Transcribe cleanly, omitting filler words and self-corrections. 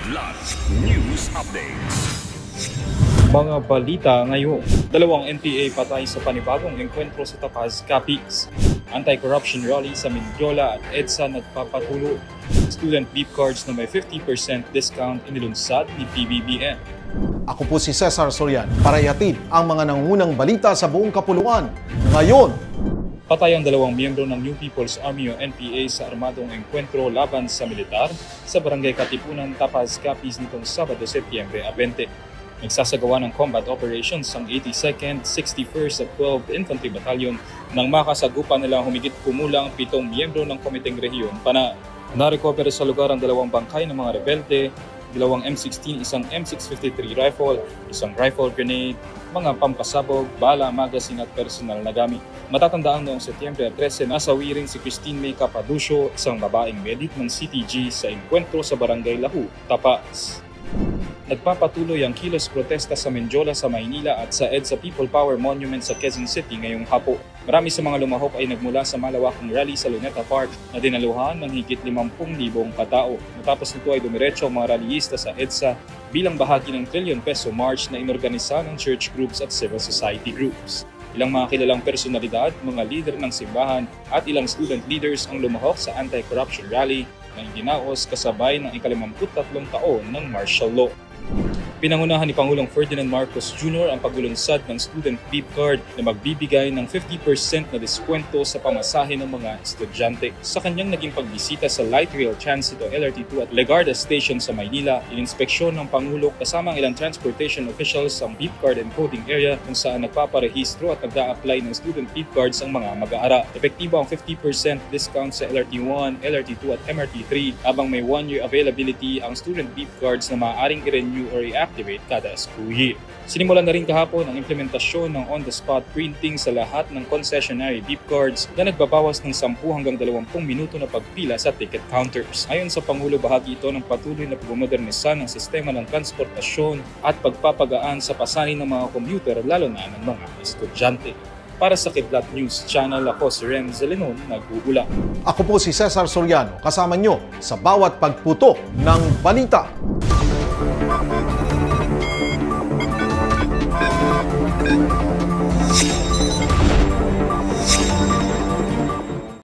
Kidlat News Updates. Mga balita ngayon, 2 NPA patay sa panibagong engkwentro sa Tapaz, Capiz. Anti-corruption rally sa Mindiola at EDSA nagpapatuloy. Student beep cards na may 50% discount inilunsad ni PBBM. Ako po si Cesar Soriano para ihatid ang mga nangungunang balita sa buong kapuluan. Ngayon, Patay ang 2 miyembro ng New People's Army o NPA sa armadong engkwentro laban sa militar sa Barangay Katipunan, Tapaz, Capiz nitong Sabado, Setyembre 20. Nagsasagawa ng combat operations ang 82nd, 61st at 12th Infantry Battalion nang makasagupan nilang humigit kumulang 7 miyembro ng Komiteng Rehiyon Pana. Na-recover sa lugar ang 2 bangkay ng mga rebelde, 2 M16, isang M653 rifle, isang rifle grenade, mga pampasabog, bala, magazine at personal na gamit. Matatandaan noong Setyembre 13, nasawi rin si Christine May Capaducio, isang babaeng medic ng CTG sa engkwentro sa Barangay Lahu, Tapaz. Nagpapatuloy ang kilos protesta sa Mindiola sa Maynila at sa EDSA People Power Monument sa Quezon City ngayong hapon. Marami sa mga lumahok ay nagmula sa malawakang rally sa Luneta Park na dinaluhan ng higit 50,000 katao. Matapos nito ay dumiretso ang mga rallyista sa EDSA bilang bahagi ng Trillion Peso March na inorganisa ng church groups at civil society groups. Ilang mga kilalang personalidad, mga leader ng simbahan at ilang student leaders ang lumahok sa anti-corruption rally na idinaos kasabay ng ika-53 taon ng martial law. Pinangunahan ni Pangulong Ferdinand Marcos Jr. ang paglulunsad ng student beep card na magbibigay ng 50% na diskwento sa pamasahe ng mga estudyante. Sa kanyang naging pagbisita sa Light Rail Transit o LRT2 at Legarda Station sa Maynila, ininspeksyon ng Pangulo kasama ang ilang transportation officials ang beep card encoding area kung saan nagpaparehistro at nag-a-apply ng student beep cards ang mga mag-aaral. Epektibo ang 50% discount sa LRT1, LRT2 at MRT3 habang may 1-year availability ang student beep cards na maaaring i-renew or i-activate kada school year. Sinimulan na rin kahapon ang implementasyon ng on-the-spot printing sa lahat ng concessionary beep cards na nagbabawas ng 10 hanggang 20 minuto na pagpila sa ticket counters. Ayon sa Pangulo, bahagi ito ng patuloy na pagmodernisa ng sistema ng transportasyon at pagpapagaan sa pasanin ng mga commuter lalo na ng mga estudyante. Para sa Kidlat News Channel, ako si Ren Zelenon, nag-uula. ako po si Cesar Soriano, kasama nyo sa bawat pagputok ng balita.